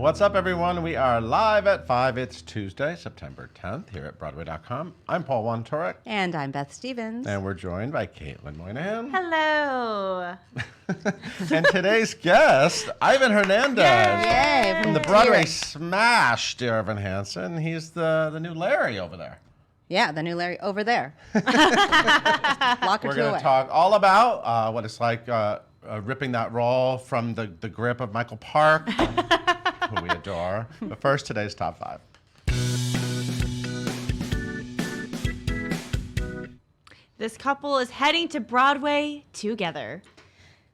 What's up, everyone? We are live at 5. It's Tuesday, September 10th, here at Broadway.com. I'm Paul Wontorek. And I'm Beth Stevens. And we're joined by Caitlin Moynihan. Hello. And today's guest, Ivan Hernandez. Yay! From the Broadway smash, DEAR EVAN HANSEN. He's the new Larry over there. Yeah, the new Larry over there. Lock We're going to talk all about what it's like ripping that role from the grip of Michael Park, who we adore. But first, today's top 5. This couple is heading to Broadway together.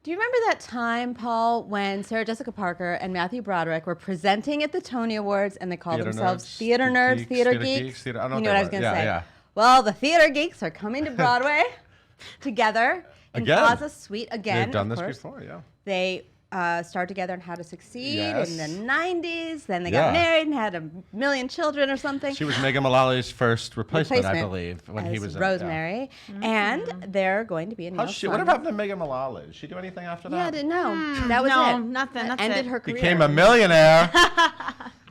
Do you remember that time, Paul, when Sarah Jessica Parker and Matthew Broderick were presenting at the Tony Awards and they called themselves theater nerds, theater geeks? I don't know you know what I was going to say? Yeah. Well, the theater geeks are coming to Broadway together in Again. Plaza Suite again. They've done of this course. before, yeah. They starred together in How to Succeed Yes. in the 90s. Then they got married and had a million children or something. She was Megan Mullally's first replacement, I believe, when he as was Rosemary. And they're going to be in Whatever happened to Megan Mullally? Did she do anything after that? Yeah, I didn't know. That was no, it. nothing. That That's ended it. her career. Became a millionaire.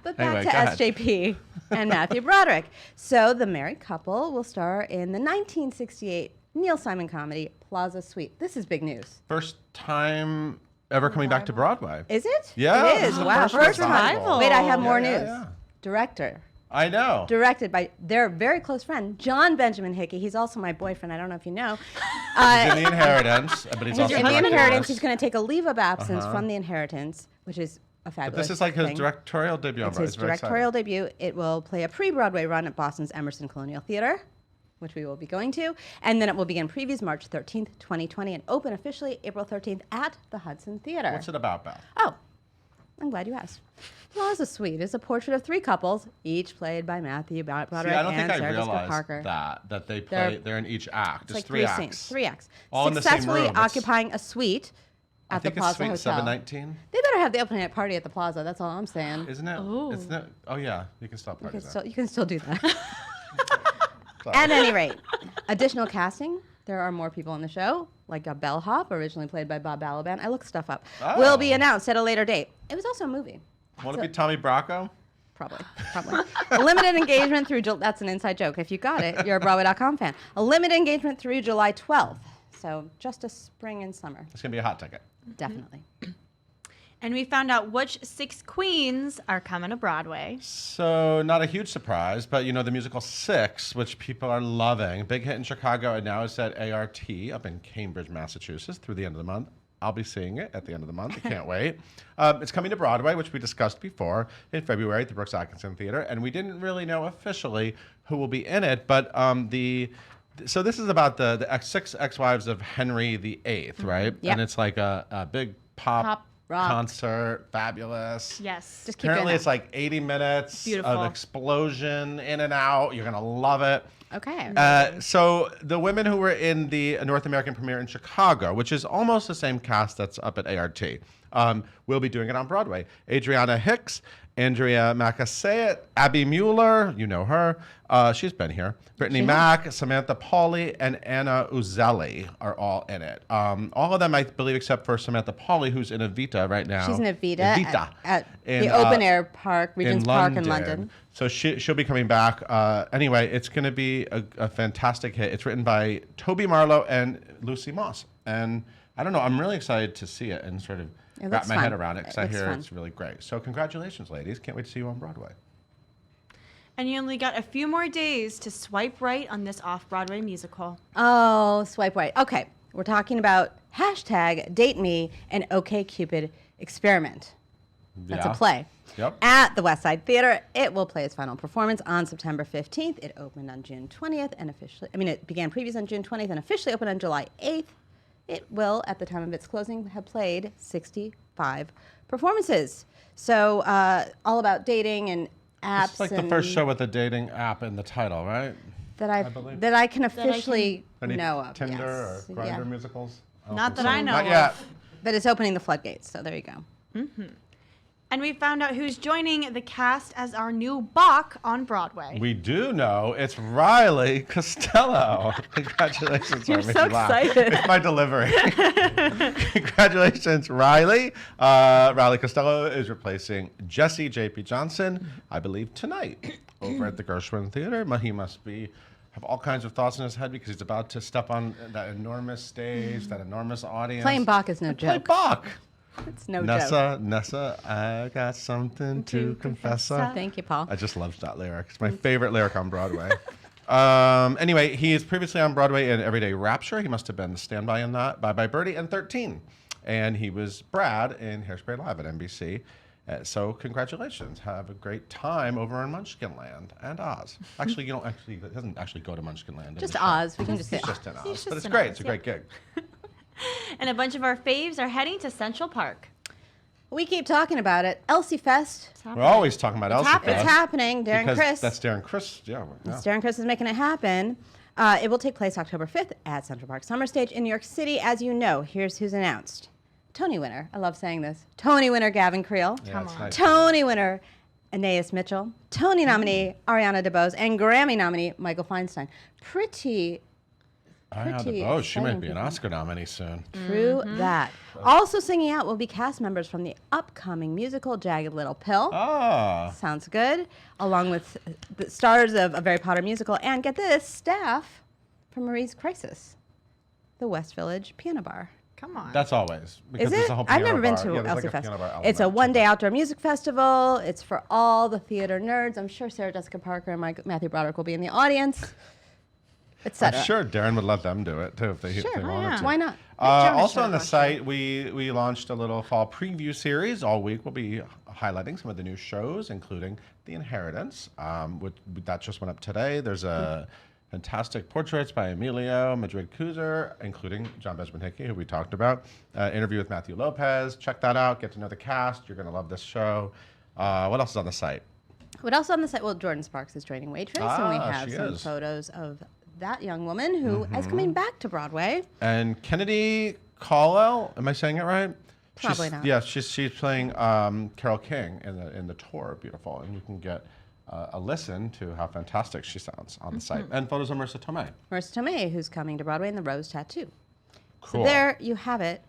But back Anyway, to go ahead. SJP and Matthew Broderick. So the married couple will star in the 1968 Neil Simon comedy Plaza Suite. This is big news. First time ever coming back to Broadway. Is it? Yeah, It this is. is the Wow. first revival. Wait, I have more Yeah, news. yeah. Director. I know. Directed by their very close friend, John Benjamin Hickey. He's also my boyfriend. I don't know if you know. He's in The Inheritance, but he's He's also in The directed Inheritance. this. He's going to take a leave of absence from The Inheritance, which is a But fabulous this is like his thing. directorial debut. It's his directorial debut. It will play a pre-Broadway run at Boston's Emerson Colonial Theater, which we will be going to. And then it will begin previews March 13th, 2020, and open officially April 13th at the Hudson Theater. What's it about, Beth? Oh, I'm glad you asked. Plaza Suite is a portrait of 3 couples, each played by Matthew Broderick See, I don't and think I Sarah Jessica realized Parker. that they play. They're in each act. It's Just like 3 acts. scenes, 3 acts. All in the same Successfully room. It's- occupying a suite I at the think it's Plaza Suite Hotel. 719. They better have the opening party at the Plaza. That's all I'm saying. Isn't it? Ooh. Isn't it? Oh yeah, you can stop parties. You can still do that. Sorry. At any rate, additional casting. There are more people in the show, like a bellhop, originally played by Bob Balaban. I looked stuff up. Oh. Will be announced at a later date. It was also a movie. Want to be Tommy Bracco? Probably. A limited engagement through, that's an inside joke. If you got it, you're a Broadway.com fan. A limited engagement through July 12th. So just a spring and summer. It's gonna be a hot ticket. Definitely. And we found out which 6 queens are coming to Broadway. So not a huge surprise, but you know the musical 6, which people are loving, big hit in Chicago, and now it's at ART up in Cambridge, Massachusetts, through the end of the month. I'll be seeing it at the end of the month. I can't wait. It's coming to Broadway, which we discussed before in February at the Brooks Atkinson Theater, and we didn't really know officially who will be in it, but so this is about the 6 ex-wives of Henry VIII, right? Yep. And it's like a big pop rock concert, fabulous. Yes. Just keep doing Apparently that. it's like 80 minutes Beautiful. of explosion, in and out. You're gonna love it. Okay. So the women who were in the North American premiere in Chicago, which is almost the same cast that's up at ART, will be doing it on Broadway. Adriana Hicks, Andrea Macasset, Abby Mueller, you know her. She's been here. Brittany Mack, Samantha Pauly, and Anna Uzelli are all in it. All of them, I believe, except for Samantha Pauly, who's in Evita right now. She's in Evita, at in, the open air park, Regent's Park in London. So she'll be coming back. Anyway, it's going to be a fantastic hit. It's written by Toby Marlowe and Lucy Moss. And I don't know, I'm really excited to see it and sort of It wrap looks my fun. head around it because I It looks hear fun. it's really great. So congratulations, ladies. Can't wait to see you on Broadway. And you only got a few more days to swipe right on this off-Broadway musical. Oh, swipe right. Okay, we're talking about hashtag Date Me and OkCupid experiment. That's Yeah. a play. Yep. At the West Side Theater, it will play its final performance on September 15th. It opened on June 20th and it began previews on June 20th and officially opened on July 8th. It will, at the time of its closing, have played 65 performances. So all about dating and apps. It's like the first show with a dating app in the title, right? that believe. that I can officially Any know of. Tinder yes. or Grindr musicals? Not that I know Not of. yet. But it's opening the floodgates, so there you go. And And we found out who's joining the cast as our new Bach on Broadway. We do know it's Riley Costello. Congratulations. You're Sorry, so made me laugh. excited. It's my delivery. Congratulations, Riley. Riley Costello is replacing Jesse J.P. Johnson, I believe, tonight over at the Gershwin Theater. He must have all kinds of thoughts in his head because he's about to step on that enormous stage, that enormous audience. Playing Bach is no Play joke. Bach. It's no joke. Nessa, I got something to confess. Thank you, Paul. I just love that lyric. It's my favorite lyric on Broadway. Anyway, he is previously on Broadway in Everyday Rapture. He must have been the standby in that. Bye Bye Birdie and 13. And he was Brad in Hairspray Live at NBC. So congratulations. Have a great time over in Munchkinland and Oz. Actually, it doesn't actually go to Munchkinland. in Just the show. Oz. We can just say It's just in Oz. He's But just it's in great. Oz, It's a great gig. And a bunch of our faves are heading to Central Park. We keep talking about it. Elsie Fest. We're always talking about Elsie It's Fest. happening. Darren Because Criss. that's Darren Criss. Yeah. Darren Criss is making it happen. It will take place October 5th at Central Park Summer Stage in New York City. As you know, here's who's announced. Tony winner. I love saying this. Tony winner Gavin Creel. Yeah, Come it's on. nice. Tony winner Anais Mitchell. Tony nominee Ariana DeBose. And Grammy nominee Michael Feinstein. Pretty Oh, she might exciting be an people. Oscar nominee soon. true that. Also singing out will be cast members from the upcoming musical Jagged Little Pill. Ah. Sounds good. Along with the stars of A Very Potter Musical. And get this, staff from Marie's Crisis, the West Village Piano Bar. Come on. That's always. Because Is there's it? a whole I've piano never been bar. to Yeah, there's Elsie like a Fest. piano bar It's a element. one-day outdoor music festival. It's for all the theater nerds. I'm sure Sarah Jessica Parker and Matthew Broderick will be in the audience, etc. I'm sure Darren would let them do it too if they Sure, why wanted not? to. Why not? Jonas Also should on the watch site, we launched a little fall preview series. All week we'll be highlighting some of the new shows, including The Inheritance, that just went up today. There's a fantastic portraits by Emilio Madrid-Kuzer, including John Benjamin-Hickey, who we talked about. Interview with Matthew Lopez. Check that out. Get to know the cast. You're going to love this show. What else is on the site? What else on the site? Well, Jordan Sparks is training waitress, and we Ah, have she some is. photos of that young woman who is coming back to Broadway. And Kennedy Caldwell, am I saying it right? Probably not. Yeah, she's playing Carole King in the tour. Beautiful, and you can get a listen to how fantastic she sounds on the site. And photos of Marissa Tomei. Marissa Tomei, who's coming to Broadway in The Rose Tattoo. Cool. So there you have it.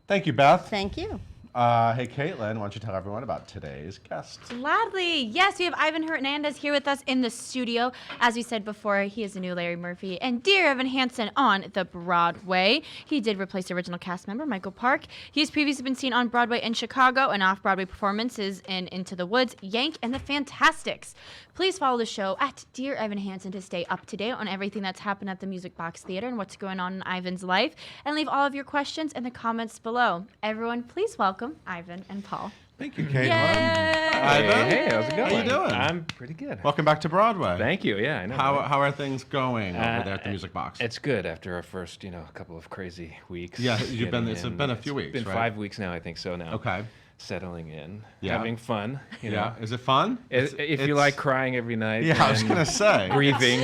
Thank you, Beth. Thank you. Hey, Caitlin, why don't you tell everyone about today's guest? Gladly. Yes, we have Ivan Hernandez here with us in the studio. As we said before, he is the new Larry Murphy and Dear Evan Hansen on the Broadway. He did replace original cast member Michael Park. He has previously been seen on Broadway in Chicago and off-Broadway performances in Into the Woods, Yank, and The Fantastics. Please follow the show at Dear Evan Hansen to stay up to date on everything that's happened at the Music Box Theater and what's going on in Ivan's life. And leave all of your questions in the comments below. Everyone, please welcome Ivan and Paul. Thank you, Caitlin. Yay! Ivan, Hey, how's it going? How you doing? I'm pretty good. Welcome back to Broadway. Thank you. Yeah, I know. How right? are things going over there at the Music Box? It's good after our first, couple of crazy weeks. Yeah, you've been- getting it's in. been a few weeks, It's been right? 5 weeks now, I think so now. Okay. Settling in, Yeah. having fun. You know. Yeah. Is it fun? If you like crying every night. Yeah, I was and gonna say. grieving.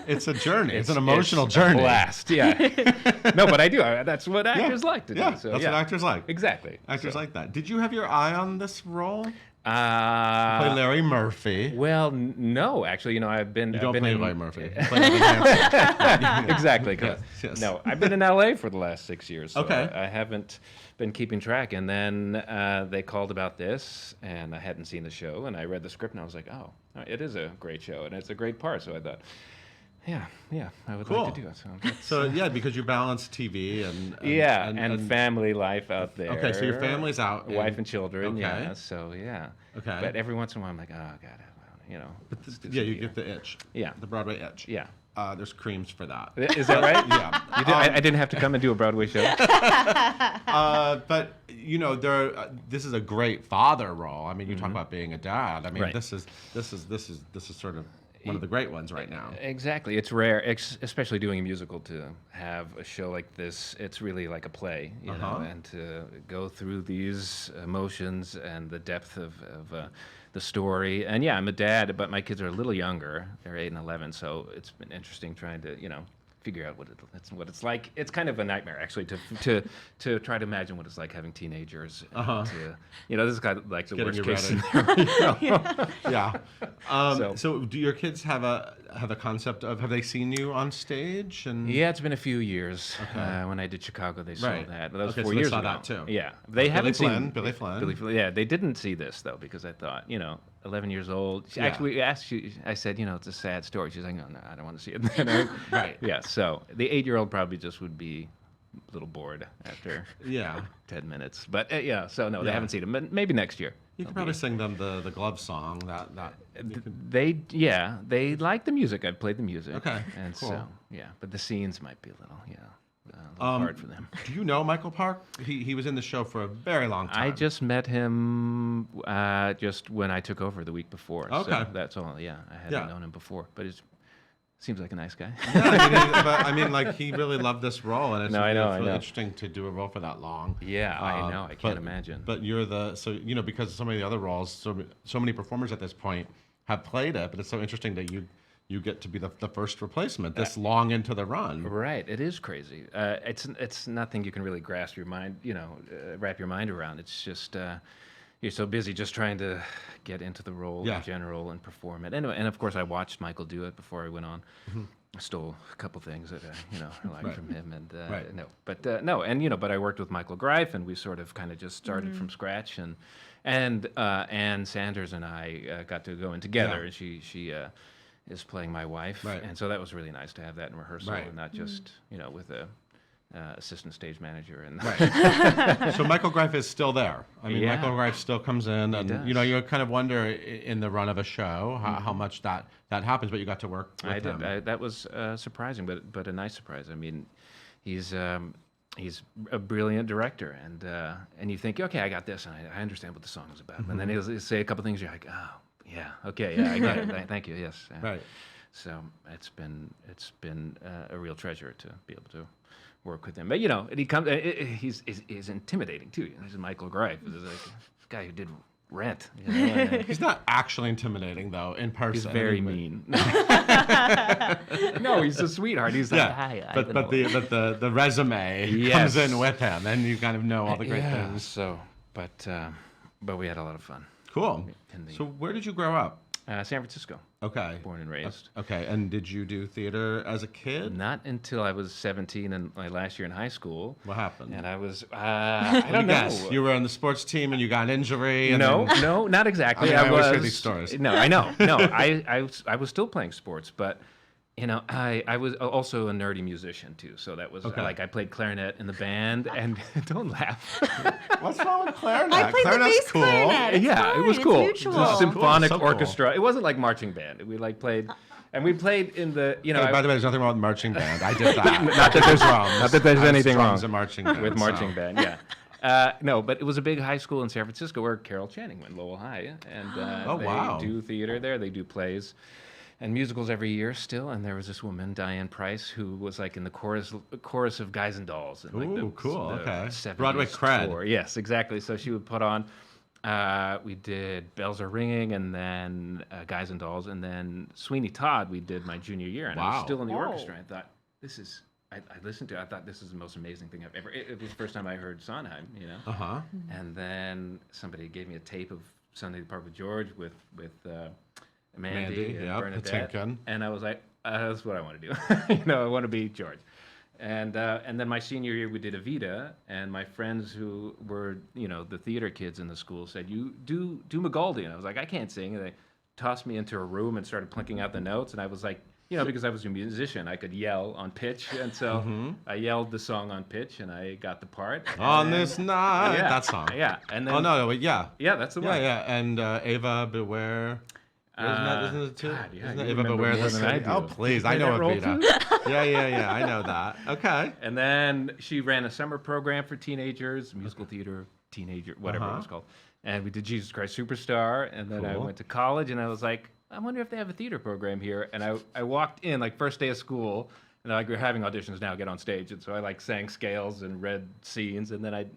It's a journey. It's an emotional journey. A blast. Yeah. No, but I do. That's what actors like to Yeah, do. So, that's what actors like. Exactly. Actors So, like that. Did you have your eye on this role? Play Larry Murphy. Well, no, actually, I've been. You don't been play in, Larry Murphy. You play Ivan Hansen. Exactly. Yes. No, I've been in LA for the last 6 years. So Okay. I haven't been keeping track. And then they called about this, and I hadn't seen the show, and I read the script, and I was like, oh, it is a great show, and it's a great part. So I thought, yeah, I would Cool. like to do it. So, that's, So yeah, because you balance TV and and family life out there. Okay, so your family's out. Wife and children. Okay. Yeah. So yeah. Okay. But every once in a while, I'm like, oh God, let's do Yeah, some you here. get the itch. Yeah. The Broadway itch. Yeah. There's creams for that. Is that right? Yeah. You did, I didn't have to come and do a Broadway show. But this is a great father role. I mean, you talk about being a dad. I mean, Right. this is sort of one of the great ones right now. Exactly. It's rare, especially doing a musical, to have a show like this. It's really like a play, you know, and to go through these emotions and the depth of the story. And yeah, I'm a dad, but my kids are a little younger. They're 8 and 11, so it's been interesting trying to, figure out what it's like. It's kind of a nightmare actually to try to imagine what it's like having teenagers. And this is kind of like the Getting worst you case ready. scenario. Yeah. So do your kids have a concept of, have they seen you on stage? And Yeah, it's been a few years. When I did Chicago, they saw Right. that. That was Okay, 4 so they years saw ago. that too. Yeah, they haven't seen Billy Flynn. Billy Flynn. Yeah, they didn't see this though because I thought, 11 years old. Actually, we asked. I said, it's a sad story. She's like, no, I don't want to see it. Right. Yeah. So the 8-year-old probably just would be a little bored after Yeah. 10 minutes. But yeah. So no, they Yeah. haven't seen it. But maybe next year. You could probably sing them the glove song. That They like the music. I've played the music. Okay, And cool. so yeah, but the scenes might be a little hard for them. Do you know Michael Park? He was in the show for a very long time. I just met him just when I took over the week before. Okay. So that's all. Yeah, I hadn't Yeah. known him before, but it seems like a nice guy. But he really loved this role, and it's No, I know, really I know. interesting to do a role for that long. Yeah, I know. I can't imagine. But you're because so many other roles, so many performers at this point have played it. But it's so interesting that you get to be the first replacement this long into the run. Right, it is crazy. It's nothing you can really grasp your mind, wrap your mind around. It's just you're so busy just trying to get into the role Yeah. in general and perform it. And of course, I watched Michael do it before I went on. I stole a couple things that I liked Right. from him, and Right. but I worked with Michael Greif, and we sort of kind of just started from scratch, and Ann Sanders and I got to go in together, Yeah. and she is playing my wife, Right. and so that was really nice to have that in rehearsal, Right. and not just with a assistant stage manager and So Michael Greif is still there. I mean, Yeah. Michael Greif still comes in, and does. you kind of wonder in the run of a show how much that happens. But you got to work with I did. him. That was surprising, but a nice surprise. I mean, he's a brilliant director, and you think, okay, I got this, and I understand what the song is about. And then he'll say a couple things, you're like, oh, yeah, okay, yeah, I get it. Thank you, yes. Right. So it's been a real treasure to be able to work with him. But and he comes, he's intimidating too. This is Michael Greif. This is like this guy who did Rent. And He's not actually intimidating though in person. he's very mean. No, he's a sweetheart. He's like, Yeah, hi, but Ivan." the resume Yes. comes in with him, and you kind of know all the great Yeah, things. So, but we had a lot of fun. Cool. in the- So where did you grow up? San Francisco, Okay. born and raised. Okay, and did you do theater as a kid? Not until I was 17 and my last year in high school. What happened? And I was, I don't know. Yes, you were on the sports team and you got an injury. And No, then- no, not exactly. I always was. hear these stories. No, I know. No, I was still playing sports, but I was also a nerdy musician too. So that was Okay. like I played clarinet in the band, and don't laugh. What's wrong with clarinet? I played the Clarinet's bass cool. clarinet. It's Yeah, it fine, was it's cool. mutual. It was a symphonic Cool, so cool. orchestra. It wasn't like marching band. We like played, and we played in the Hey, by the way, there's nothing wrong with marching band. I did that. Not that there's drums. not that there's I have anything drums wrong in marching band, with marching so. band. Yeah. No, but it was a big high school in San Francisco where Carol Channing went, Lowell High, and Oh, they wow. do theater there. They do plays and musicals every year still. And there was this woman, Diane Price, who was like in the chorus of Guys and Dolls. In like Ooh, cool, the okay. 70s Broadway cred. tour. Yes, exactly. So she would put on. We did Bells Are Ringing, and then Guys and Dolls, and then Sweeney Todd. We did my junior year, and I Wow. was still in the Whoa. orchestra. I thought this is. I listened to it. I thought this is the most amazing thing I've ever. It was the first time I heard Sondheim, Uh-huh. And then somebody gave me a tape of Sunday at the Park with George with Mandy and yeah, Bernadette, Patinkin. and I was like, that's what I want to do. I want to be George. And then my senior year we did Evita, and my friends who were the theater kids in the school said, you do Magaldi, and I was like, I can't sing. And they tossed me into a room and started plunking out the notes, and I was like, because I was a musician, I could yell on pitch, and so I yelled the song on pitch, and I got the part. On and- this night. Yeah, That song. Yeah, and then Oh, no, wait, yeah. yeah, that's the Yeah, one. yeah. And Ava Beware. Isn't it too? God, yeah, Isn't you it Ava remember Beware more the than I City? do. Oh, please. Play I know that role Evita. Yeah. I know that. Okay. And then she ran a summer program for teenagers, musical theater, teenager, whatever it was called. And we did Jesus Christ Superstar. And then I Cool. went to college, and I was like, I wonder if they have a theater program here. And I walked in, like, first day of school, and like, we're having auditions now, get on stage. And so I, like, sang scales and read scenes. And then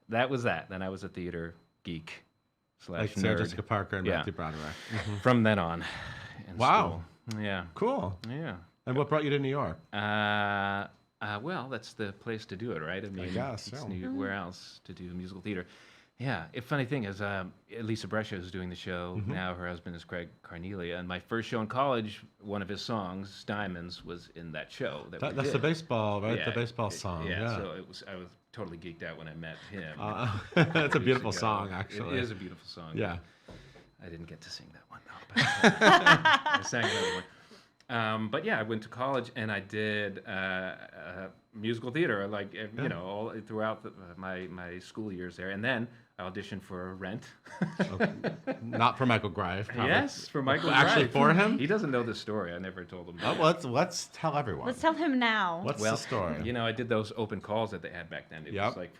that was that. Then I was a theater geek / Like Sarah nerd Jessica Parker and Yeah. Matthew Broderick. from then on. in Wow. school. Yeah. Cool. Yeah. And what brought you to New York? Well, that's the place to do it, right? I mean, guess, it's yeah. where else to do musical theater? Yeah. A funny thing is, Lisa Brescia is doing the show now. Her husband is Craig Carnelia, and my first show in college, one of his songs, "Diamonds," was in that show. That's the baseball, right? Yeah, the baseball song. Yeah. So I was totally geeked out when I met him. That's a years beautiful ago. song, actually. It is a beautiful song. Yeah. I didn't get to sing that one though. But I sang another one. But yeah, I went to college and I did musical theater, like you know, all throughout my school years there, and then I auditioned for Rent. Not for Michael Greif. probably. Yes, for Michael. Actually, Greif. for him. He doesn't know this story. I never told him. Oh, well, let's tell everyone. Let's tell him now. What's the story? You know, I did those open calls that they had back then. It Yep. was like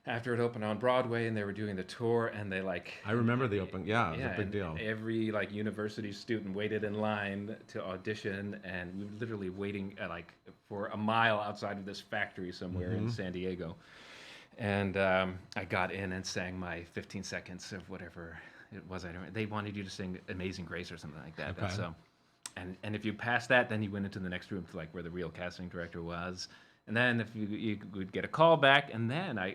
after it opened on Broadway and they were doing the tour and they I remember the open. Yeah, it was a big and deal. Every like university student waited in line to audition, and we were literally waiting for a mile outside of this factory somewhere in San Diego. And I got in and sang my 15 seconds of whatever it was. They wanted you to sing "Amazing Grace" or something like that. Okay. So, and if you passed that, then you went into the next room to like where the real casting director was. And then if you would get a call back, and then I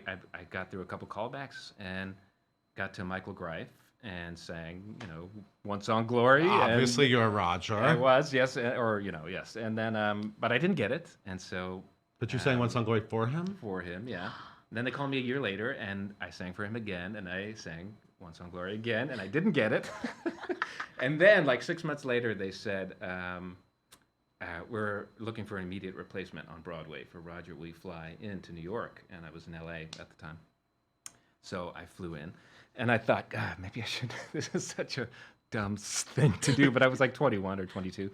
got through a couple callbacks and got to Michael Greif and sang, you know, One Song Glory. Obviously, and you're Roger. I was, yes, or you know, yes. And then, but I didn't get it, and so But you sang One Song Glory for him? for him, yeah. And then they called me a year later, and I sang for him again, and I sang One Song Glory again, and I didn't get it. And then, like 6 months later, they said, we're looking for an immediate replacement on Broadway for Roger. Will you fly into New York? And I was in LA at the time. So I flew in, and I thought, God, maybe I should. This is such a dumb thing to do, but I was like 21 or 22.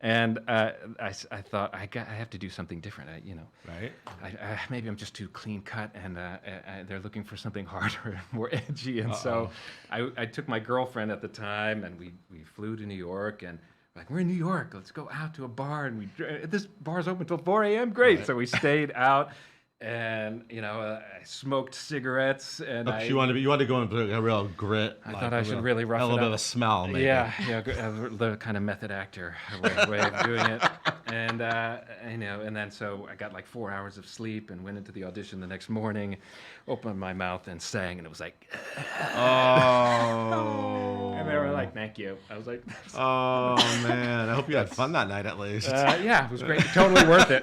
And I thought, I have to do something different, you know. Right. Maybe I'm just too clean cut, and they're looking for something harder and more edgy. And so I took my girlfriend at the time, and we flew to New York, and like, we're in New York, let's go out to a bar, and this bar's open till 4 a.m. Great. Right. So we stayed out, and you know, I smoked cigarettes, and You wanted to go into a real grit. I thought I should really rough a it little bit up. of a smell, maybe. Yeah, the kind of method actor way of doing it, and you know, and then so I got like 4 hours of sleep and went into the audition the next morning, opened my mouth and sang, and it was like, Oh. and they were like, "Thank you." I was like, Oh man, I hope you had fun that night at least. "Yeah, it was great, totally worth it."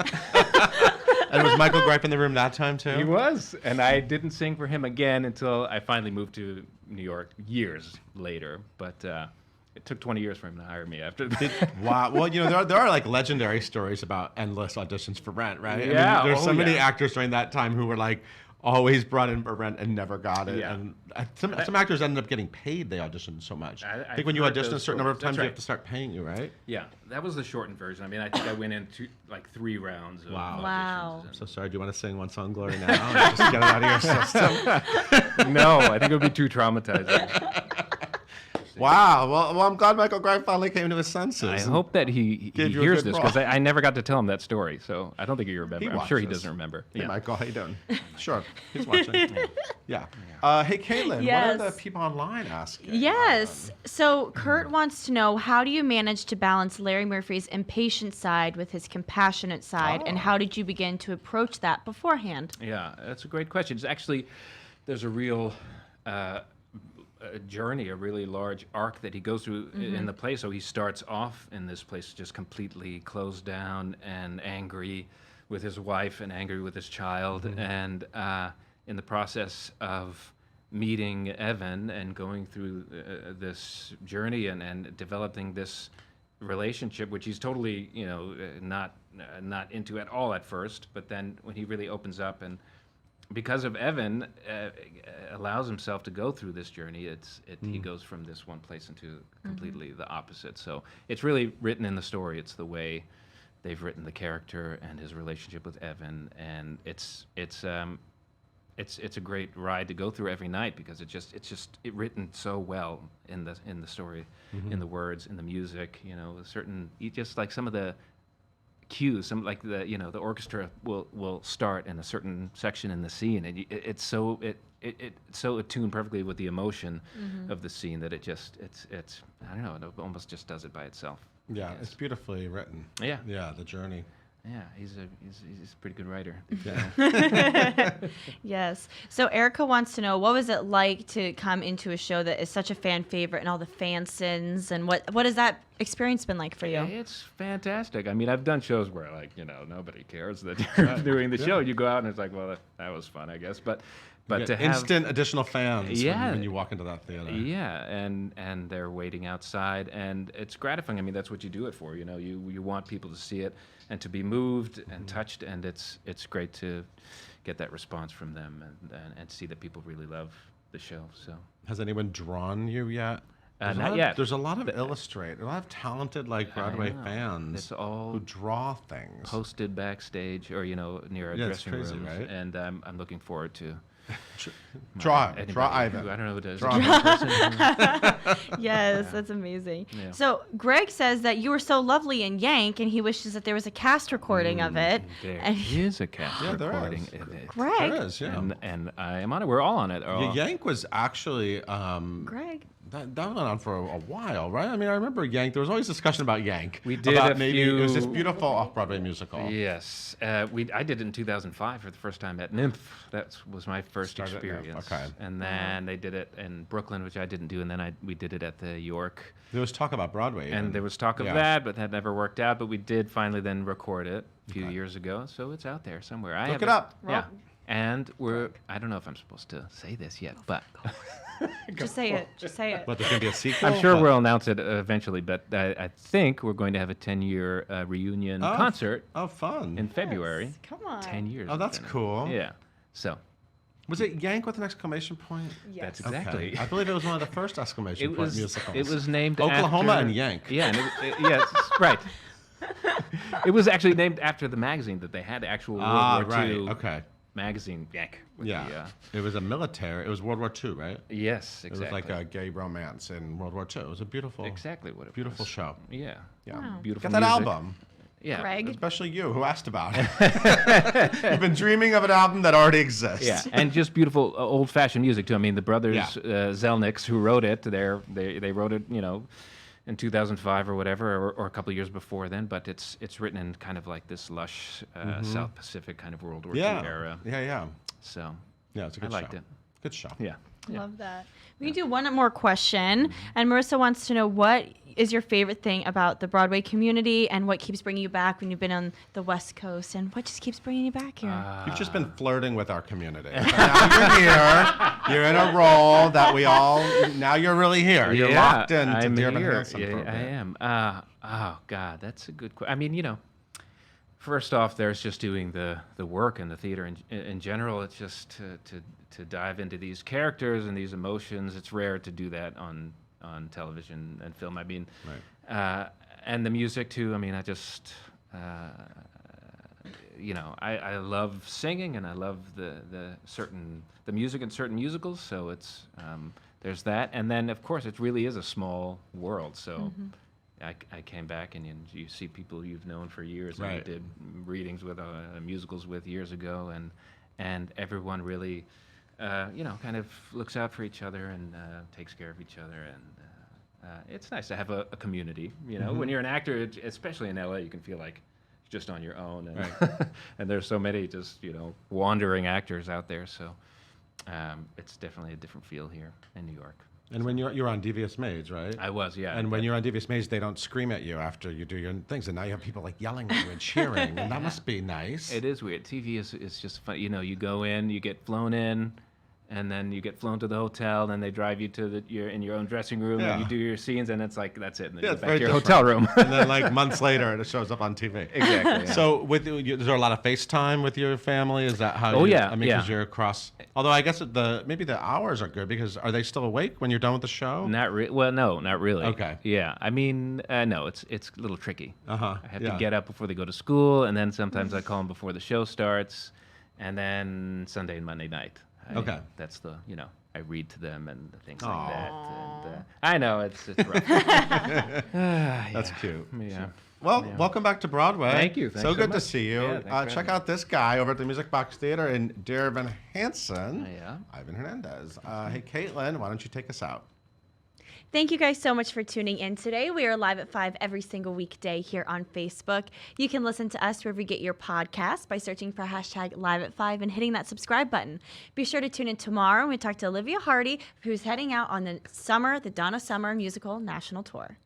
And was Michael Greif in the room that time too? He was, and I didn't sing for him again until I finally moved to New York years later. But it took 20 years for him to hire me after that. Wow. Well, you know, there are like legendary stories about endless auditions for Rent, right? Yeah. I mean, there's so many yeah. actors during that time who were like always brought in for Rent and never got it. Yeah. And some actors ended up getting paid. They auditioned so much. I I've think when you heard audition a those certain number of stories. times, That's you right. have to start paying you, right? Yeah, that was the shortened version. I mean, I think I went into like 3 rounds of Wow. auditions. Wow. I'm so sorry. Do you want to sing One Song Glory now? Just get it out of your system. No, I think it would be too traumatizing. Wow. Well, I'm glad Michael Greif finally came to his senses. I hope that he Give you a hears good this, because role. I never got to tell him that story, so I don't think he remembers. I'm sure he watches. doesn't remember. Hey, Michael, how you doing? Sure, he's watching. Yeah. Hey, Caitlin, Yes. what are the people online asking? Yes. So Kurt wants to know, how do you manage to balance Larry Murphy's impatient side with his compassionate side, and how did you begin to approach that beforehand? Yeah, that's a great question. It's actually, there's a real a journey, a really large arc that he goes through in the play. So he starts off in this place just completely closed down and angry with his wife and angry with his child. And in the process of meeting Evan and going through this journey and developing this relationship, which he's totally, you know, not into at all at first, but then when he really opens up and because of Evan, allows himself to go through this journey, he goes from this one place into completely the opposite. So it's really written in the story. It's the way they've written the character and his relationship with Evan, and it's a great ride to go through every night because it's written so well in the story, in the words, in the music. You know, just like some of the cues. Some like the orchestra will start in a certain section in the scene, and it's so attuned perfectly with the emotion of the scene that it's I don't know, it almost just does it by itself. Yeah, Yes. it's beautifully written. Yeah. Yeah, the journey. Yeah, he's a pretty good writer. Yes. So Erica wants to know, what was it like to come into a show that is such a fan favorite and all the fansins, and what has that experience been like for you? It's fantastic. I mean, I've done shows where nobody cares that you're doing the show. You go out and it's like, well, that was fun, I guess. But You to get have instant additional fans Yeah. when you walk into that theater. Yeah, and they're waiting outside, and it's gratifying. I mean, that's what you do it for. You want people to see it and to be moved and touched, and it's great to get that response from them and see that people really love the show. So Has anyone drawn you yet? not yet. There's a lot of a lot of talented Broadway know. fans It's all who draw things. posted backstage or near our Yeah, it's dressing crazy, rooms, right? and I'm looking forward to Draw anybody Ivan. who- I don't know who does. Draw Yes, that's amazing. Yeah. So Greg says that you were so lovely in Yank, and he wishes that there was a cast recording of it. There And is a cast Yeah, there recording. is. Greg, There is, yeah. And I am on it. We're all on it. Yeah, Yank was actually Greg. that went on for a while, right? I mean, I remember Yank. There was always discussion about Yank. We did about a it was this few- beautiful off-Broadway musical. Yes, I did it in 2005 for the first time at NYMF. That was my first Started at NYMF, experience. okay. And then they did it in Brooklyn, which I didn't do, and then we did it at the York. There was talk about Broadway. And even. there was talk of Yeah. that, but that never worked out. But we did finally then record it a few years ago, so it's out there somewhere. Look it up. Yeah. And I don't know if I'm supposed to say this yet, but Just say it. Just say it. But there's going to be a sequel? I'm sure But- we'll announce it eventually. But I think we're going to have a 10-year reunion Oh, concert Oh, fun. in February. Come on. 10 years. Oh, it's that's been. cool. Yeah. So Was it Yank with an exclamation point? that's Yes. exactly. Okay. I believe it was one of the first exclamation point musicals. It was named Oklahoma after, and Yank. Yeah, yes, right. It was actually named after the magazine that they had, the actual World War right. II Okay. magazine. Yank. with Yeah. the, It was a military. It was World War II, right? yes, It exactly. was like a gay romance in World War II. It was a beautiful, exactly what it beautiful was. show. Yeah. Yeah. Wow. Beautiful Get that music. album. Yeah. Greg. Especially you, who asked about it. You've been dreaming of an album that already exists. Yeah, and just beautiful old-fashioned music too. I mean, the brothers Yeah. Zelnicks who wrote it, they wrote it, in 2005 or whatever, or a couple of years before then. But it's written in kind of like this lush South Pacific kind of World War II Yeah. era. Yeah. So Yeah, it's a I good liked show. it. Good show. Yeah. Love that. We can do one more question. And Marissa wants to know, what is your favorite thing about the Broadway community, and what keeps bringing you back when you've been on the West Coast, and what just keeps bringing you back here? You've just been flirting with our community. But now you're here. You're in a role that we all. Now you're really here. You're locked in to I'm Dear Evan here. Hansen for a Yeah, I bit. am. Oh God, that's a good question. I mean, first off, there's just doing the work in the theater in general. It's just to dive into these characters and these emotions. It's rare to do that on television and film. I mean, Right. and the music too. I mean, I just I love singing, and I love the music in certain musicals. So it's there's that, and then of course it really is a small world. So. I came back, and you see people you've known for years, and Right. you did readings with musicals with years ago, and everyone really, kind of looks out for each other and takes care of each other, and it's nice to have a community. When you're an actor, especially in LA, you can feel like you're just on your own, and and there's so many just wandering actors out there. So it's definitely a different feel here in New York. And when you're on Devious Maids, right? I was, yeah. And when you're on Devious Maids, they don't scream at you after you do your things, and now you have people yelling at you and cheering, and that must be nice. It is weird. TV is just fun. You go in, you get flown in, and then you get flown to the hotel, then they drive you to you're in your own dressing room, and you Yeah. do your scenes, and it's like, that's it. And then Yeah, you it's go back very to your different. hotel room. And then months later, it shows up on TV. Exactly. Yeah. So, is there a lot of FaceTime with your family? Is that how? Oh, yeah, I mean, because yeah. you're across. Although I guess maybe the hours are good, because are they still awake when you're done with the show? Well, no, not really. Okay. Yeah, I mean, no, it's a little tricky. Uh-huh, I have yeah. to get up before they go to school, and then sometimes I call them before the show starts, and then Sunday and Monday night. Okay. That's I read to them and things Aw. like that. And I know it's rough. That's cute. Yeah. Well, welcome back to Broadway. Thank you. Thanks so so good to much. see you. Yeah, thanks for having Check me. out this guy over at the Music Box Theater in DEAR Evan Hansen. Yeah. Ivan Hernandez. Hey, Caitlin, why don't you take us out? Thank you guys so much for tuning in today. We are live at 5 every single weekday here on Facebook. You can listen to us wherever you get your podcasts by searching for hashtag live at 5 and hitting that subscribe button. Be sure to tune in tomorrow when we talk to Olivia Hardy, who's heading out on the Donna Summer musical national tour.